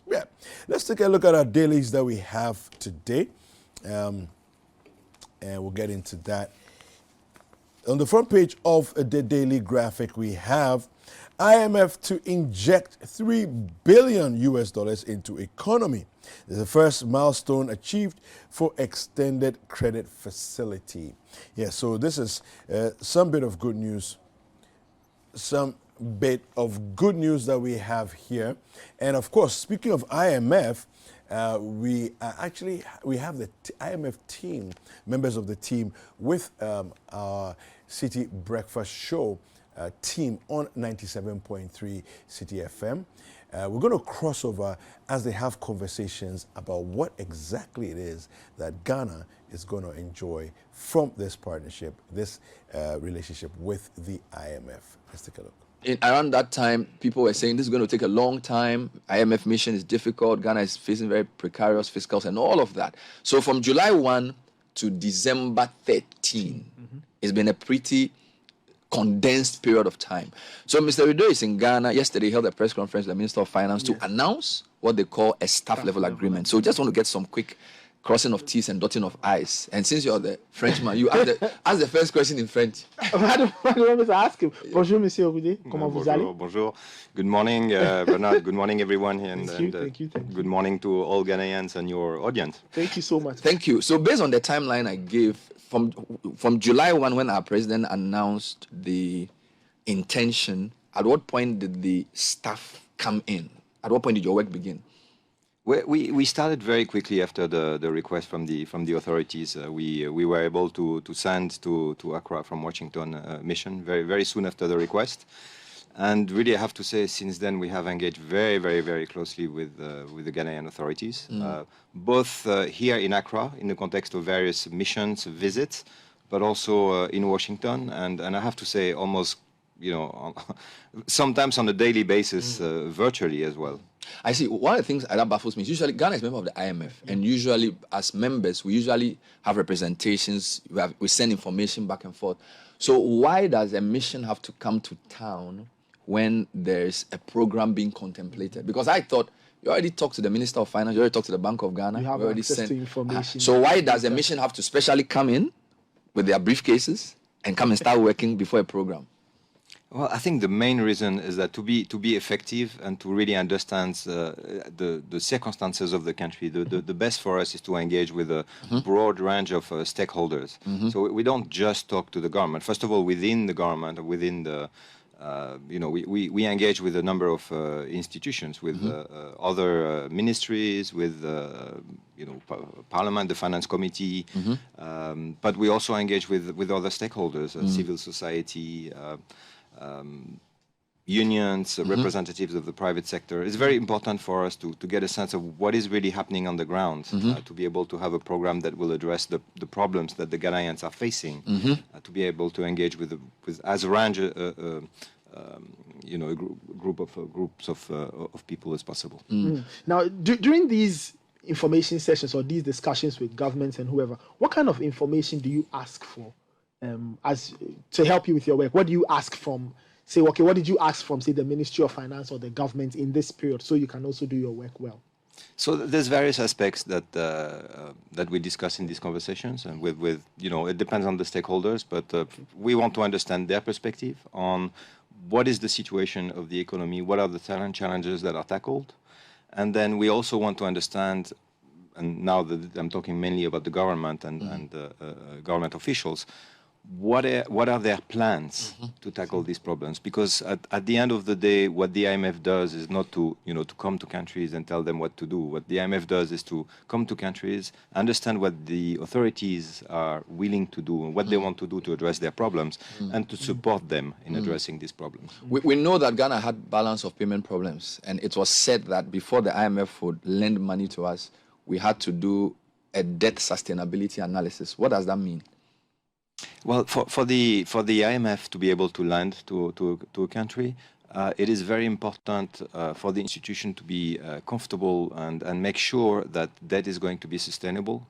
Yeah, let's take a look at our dailies that we have today, and we'll get into that. On the front page of the daily graphic, we have IMF to inject $3 billion into economy. This is the first milestone achieved for extended credit facility. Yeah, so this is some bit of good news that we have here. And of course, speaking of IMF, we have the IMF team, members of the team, with our Citi Breakfast Show team on 97.3 Citi FM. We're going to cross over as they have conversations about what exactly it is that Ghana is going to enjoy from this partnership, this relationship with the IMF. Let's take a look. Around that time, people were saying this is going to take a long time. IMF mission is difficult. Ghana is facing very precarious fiscals and all of that. So from July 1 to December 13, it's been a pretty condensed period of time. So Mr. Rido is in Ghana. Yesterday he held a press conference with the Minister of Finance to announce what they call a staff level agreement. So just want to get some quick crossing of T's and dotting of I's. And since you're the Frenchman, you ask the first question in French. I don't want to ask him. Bonjour, Monsieur Ogude. Comment vous allez? Bonjour. Good morning, Bernard. Good morning, everyone. And, Thank you. Good morning to all Ghanaians and your audience. Thank you so much. Thank you. So based on the timeline I gave, from July 1, when our president announced the intention, at what point did the staff come in? At what point did your work begin? We started very quickly after the request from the authorities. We were able to send to Accra from Washington a mission very soon after the request. And really, I have to say, since then, we have engaged very closely with the Ghanaian authorities, both here in Accra, in the context of various missions, visits, but also in Washington. And I have to say, almost, sometimes on a daily basis, virtually as well. I see. One of the things that baffles me is usually Ghana is a member of the IMF, and usually as members, we usually have representations, we send information back and forth. So why does a mission have to come to town when there's a program being contemplated? Because I thought you already talked to the Minister of Finance, you already talked to the Bank of Ghana. You have already access to information. So why does a mission have to specially come in with their briefcases and come and start working before a program? Well, I think the main reason is that to be effective and to really understand the circumstances of the country, the best for us is to engage with a broad range of stakeholders. So we don't just talk to the government. First of all, within the government, within the we engage with a number of institutions, with other ministries, with Parliament, the Finance Committee, but we also engage with other stakeholders, civil society, unions, representatives of the private sector. It's very important for us to get a sense of what is really happening on the ground, to be able to have a program that will address the problems that the Ghanaians are facing, to be able to engage with as range a groups of people as possible. Now, during these information sessions or these discussions with governments and whoever, what kind of information do you ask for as to help you with your work? What do you ask from, say, okay, what did you ask from, say, the Ministry of Finance or the government in this period so you can also do your work well? So there's various aspects that we discuss in these conversations, and with it depends on the stakeholders, but we want to understand their perspective on what is the situation of the economy, what are the challenges that are tackled, and then we also want to understand, and now that I'm talking mainly about the government and government officials, what are their plans to tackle these problems? Because at the end of the day, what the IMF does is not to come to countries and tell them what to do. What the IMF does is to come to countries, understand what the authorities are willing to do and what they want to do to address their problems, and to support them in addressing these problems. We know that Ghana had balance of payment problems, and it was said that before the IMF would lend money to us, we had to do a debt sustainability analysis. What does that mean? Well, for the IMF to be able to lend to a country, it is very important for the institution to be comfortable and make sure that debt is going to be sustainable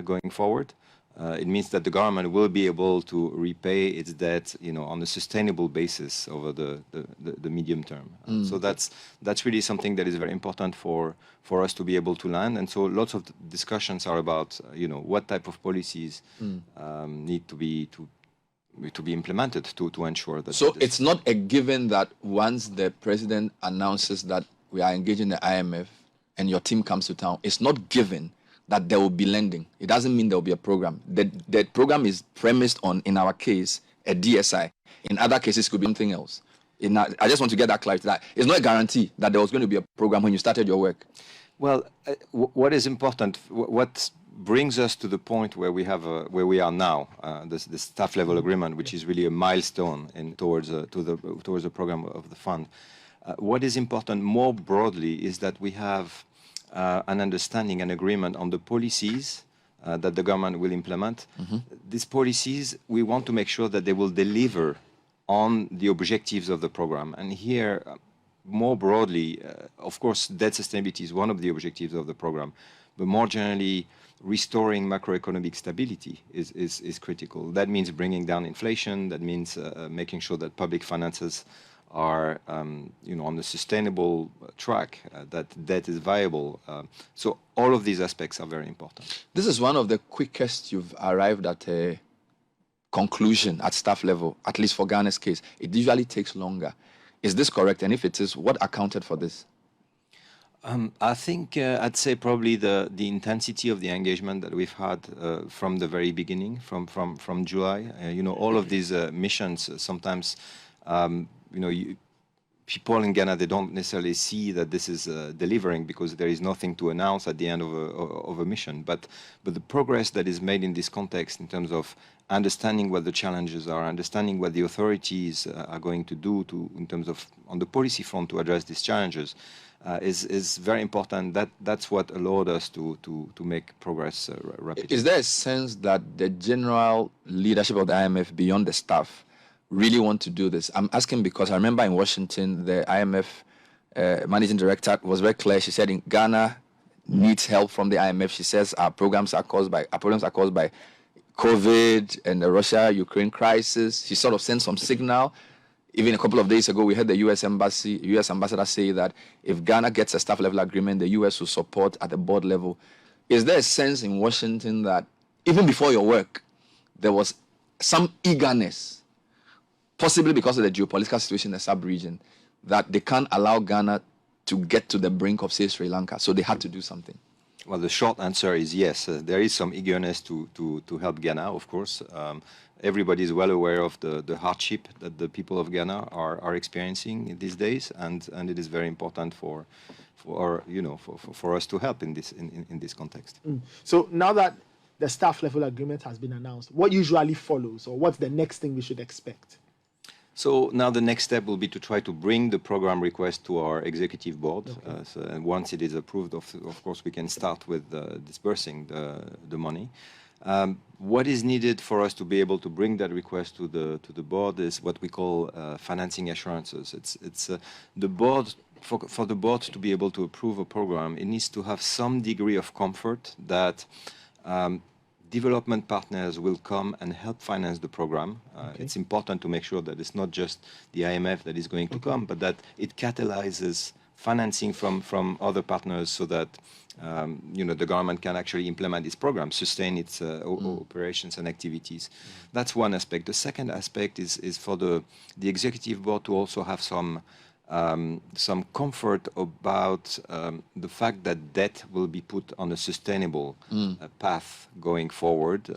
going forward. It means that the government will be able to repay its debt, on a sustainable basis over the medium term. So that's really something that is very important for us to be able to land. And so lots of discussions are about, what type of policies need to be implemented to ensure that. So it's not a given that once the president announces that we are engaging the IMF and your team comes to town, it's not given that there will be lending. It doesn't mean there will be a program. The program is premised on, in our case, a DSI. In other cases, it could be something else. I just want to get that clarity. That it's not a guarantee that there was going to be a program when you started your work. Well, what is important, what brings us to the point where we are now, the staff level agreement, which is really a milestone towards the program of the fund. What is important more broadly is that we have an understanding, an agreement on the policies that the government will implement. These policies, we want to make sure that they will deliver on the objectives of the program. And here, more broadly, of course, debt sustainability is one of the objectives of the program, but more generally, restoring macroeconomic stability is critical. That means bringing down inflation. That means making sure that public finances are on a sustainable track, that debt is viable. So all of these aspects are very important. This is one of the quickest you've arrived at a conclusion at staff level, at least for Ghana's case. It usually takes longer. Is this correct? And if it is, what accounted for this? I think I'd say probably the intensity of the engagement that we've had from the very beginning, from July. All of these missions sometimes. People in Ghana, they don't necessarily see that this is delivering because there is nothing to announce at the end of a mission. But the progress that is made in this context in terms of understanding what the challenges are, understanding what the authorities are going to do in terms of on the policy front to address these challenges is very important. That's what allowed us to make progress rapidly. Is there a sense that the general leadership of the IMF beyond the staff really want to do this? I'm asking because I remember in Washington, the IMF managing director was very clear. She said in Ghana needs help from the IMF. She says our problems are caused by COVID and the Russia-Ukraine crisis. She sort of sent some signal. Even a couple of days ago, we heard the U.S. ambassador say that if Ghana gets a staff level agreement, the U.S. will support at the board level. Is there a sense in Washington that even before your work, there was some eagerness, possibly because of the geopolitical situation in the sub-region, that they can't allow Ghana to get to the brink of, say, Sri Lanka, so they had to do something? Well, the short answer is yes. There is some eagerness to help Ghana, of course. Everybody is well aware of the hardship that the people of Ghana are experiencing these days, and it is very important for us to help in this context. So now that the staff level agreement has been announced, what usually follows, or what's the next thing we should expect? So now the next step will be to try to bring the program request to our executive board. Okay. And once it is approved, of course, we can start with dispersing the money. What is needed for us to be able to bring that request to the board is what we call financing assurances. It's the board. For the board to be able to approve a program, it needs to have some degree of comfort that development partners will come and help finance the program. Okay. It's important to make sure that it's not just the IMF that is going to come, but that it catalyzes financing from other partners so that the government can actually implement this program, sustain its operations and activities. That's one aspect. The second aspect is for the executive board to also have some comfort about the fact that debt will be put on a sustainable path going forward,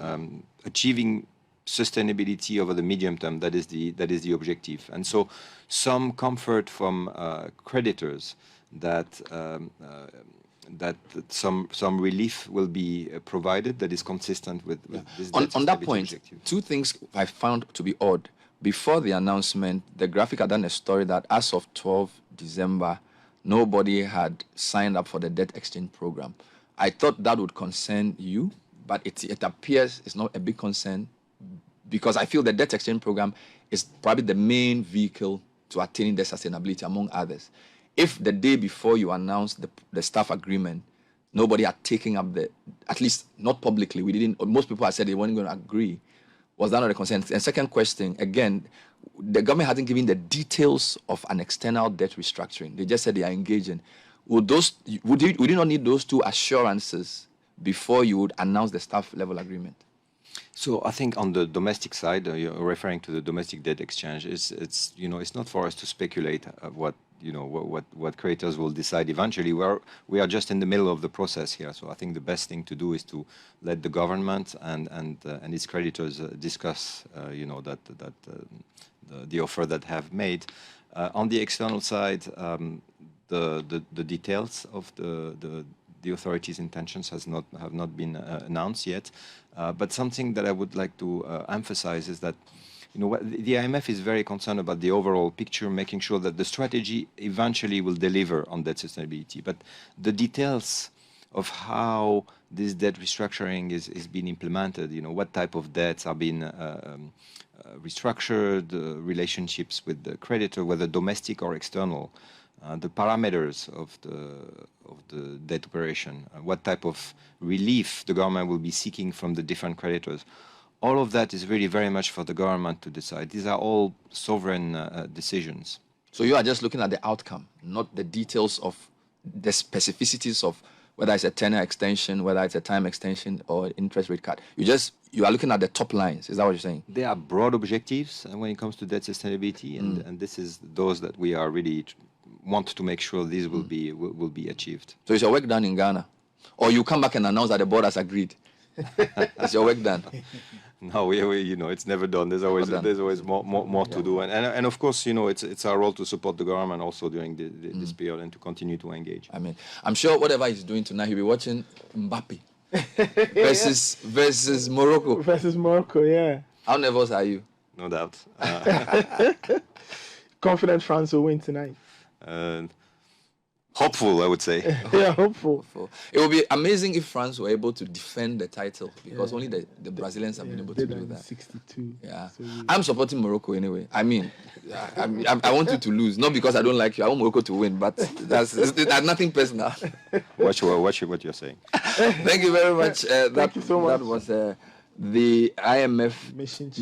achieving sustainability over the medium term. That is the objective, and so some comfort from creditors that some relief will be provided that is consistent with this debt on that point. objective. Two things I found to be odd. Before the announcement, the graphic had done a story that as of 12 December, nobody had signed up for the debt exchange program. I thought that would concern you, but it appears it's not a big concern because I feel the debt exchange program is probably the main vehicle to attaining the sustainability among others. If the day before you announced the staff agreement, nobody had taken up at least not publicly. We didn't. Most people had said they weren't going to agree. Was that not a concern? And second question, again, the government hasn't given the details of an external debt restructuring. They just said they are engaging. Would you not need those two assurances before you would announce the staff level agreement? So I think on the domestic side, you're referring to the domestic debt exchange. It's not for us to speculate what creditors will decide eventually. We are just in the middle of the process here. So I think the best thing to do is to let the government and its creditors discuss the offer that have made. On the external side, the details of the authorities' intentions have not been announced yet. But something that I would like to emphasize is that the IMF is very concerned about the overall picture, making sure that the strategy eventually will deliver on debt sustainability. But the details of how this debt restructuring is being implemented, what type of debts are being restructured, relationships with the creditor, whether domestic or external, the parameters of the debt operation, what type of relief the government will be seeking from the different creditors. All of that is really very much for the government to decide. These are all sovereign decisions. So you are just looking at the outcome, not the details of the specificities of whether it's a tenor extension, whether it's a time extension or interest rate cut. You are looking at the top lines. Is that what you're saying? There are broad objectives when it comes to debt sustainability, and this is those that we are really want to make sure these will be achieved. So is your work done in Ghana? Or you come back and announce that the board has agreed? Is your work done? No, it's never done. There's always more to do, and of course, it's our role to support the government also during this period and to continue to engage. I mean, I'm sure whatever he's doing tonight, he'll be watching Mbappe versus Morocco. Versus Morocco, yeah. How nervous are you? No doubt. Confident France will win tonight. Hopeful, I would say. Yeah, hopeful. It would be amazing if France were able to defend the title because only the Brazilians have been able to do that. 62. Yeah, So I'm supporting Morocco anyway. I mean, I want you to lose, not because I don't like you. I want Morocco to win, but that's nothing personal. Watch what you're saying. Thank you very much. Thank you so much. That was the IMF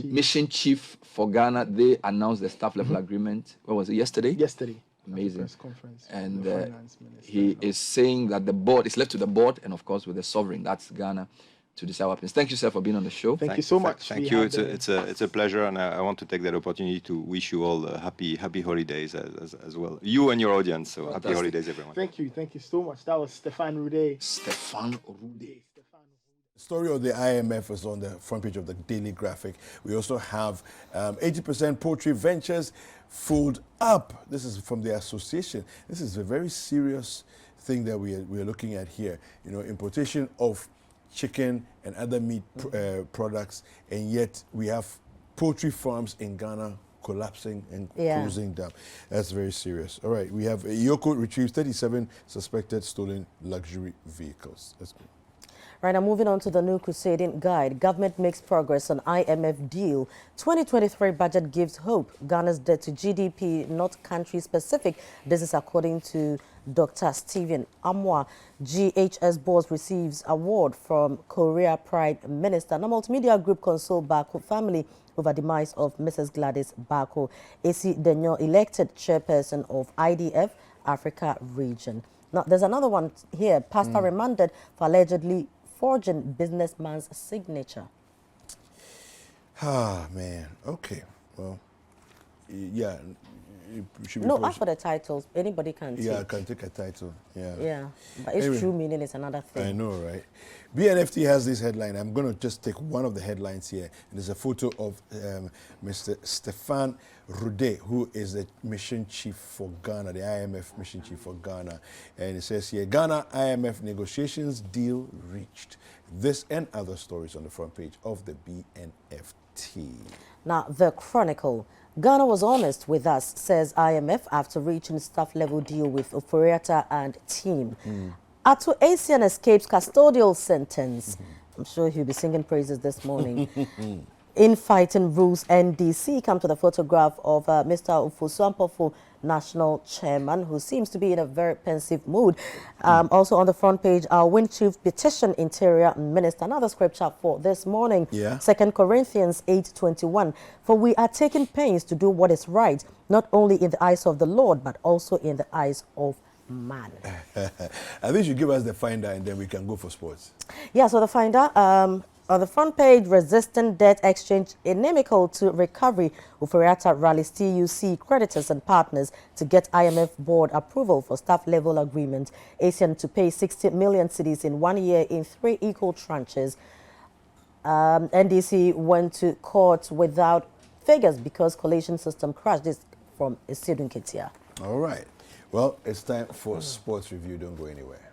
mission chief for Ghana. They announced the staff level agreement. What was it? Yesterday. Amazing. Press conference. And the finance minister. he is saying that the board is left to the board and of course with the sovereign, that's Ghana, to decide what happens. Thank you, sir, for being on the show. Thank you so much. Thank you. It's a pleasure, and I want to take that opportunity to wish you all happy holidays as well. You and your audience. So Fantastic. Happy holidays, everyone. Thank you so much. That was Stéphane Roudet. Stéphane Roudet. The story of the IMF is on the front page of the Daily Graphic. We also have 80% poultry ventures fooled up. This is from the association. This is a very serious thing that we are looking at here. Importation of chicken and other meat products, and yet we have poultry farms in Ghana collapsing and closing down. That's very serious. All right, we have Yoko retrieves 37 suspected stolen luxury vehicles. That's good. Right, now moving on to the new crusading guide. Government makes progress on IMF deal. 2023 budget gives hope. Ghana's debt to GDP, not country-specific. This is according to Dr. Stephen Amwa. GHS board receives award from Korea Pride Minister. Now, multimedia group console Bako family over demise of Mrs. Gladys Bako. AC Denyo elected chairperson of IDF Africa region. Now, there's another one here. Pastor remanded for allegedly forging businessman's signature. Ah, man. Okay. Well, yeah. No, as for the titles, anybody can take. Yeah, can take a title. Yeah. Yeah, but its true meaning is another thing. I know, right? BNFT has this headline. I'm going to just take one of the headlines here. And there's a photo of Mr. Stéphane Roudet, who is the mission chief for Ghana, the IMF mission chief for Ghana. And it says here, Ghana IMF negotiations deal reached. This and other stories on the front page of the BNFT. Now, the Chronicle. Ghana was honest with us, says IMF, after reaching staff-level deal with Oforiatta and team. Ato Asian escapes custodial sentence. I'm sure he'll be singing praises this morning. Infighting rules NDC. Come to the photograph of Mr. Ufosuampofo national chairman, who seems to be in a very pensive mood. Also on the front page, our wind chief petition interior minister. Another scripture for this morning, Yeah. 2 Corinthians 8:21. For we are taking pains to do what is right, not only in the eyes of the Lord, but also in the eyes of man. I think you give us the finder and then we can go for sports. Yeah, so the finder, on the front page, resistant debt exchange inimical to recovery. Uferiata rallies TUC creditors and partners to get IMF board approval for staff level agreement. ASEAN to pay 60 million cedis in 1 year in 3 equal tranches. NDC went to court without figures because collation system crashed. This from Isidun Ketia. All right. Well, it's time for sports review. Don't go anywhere.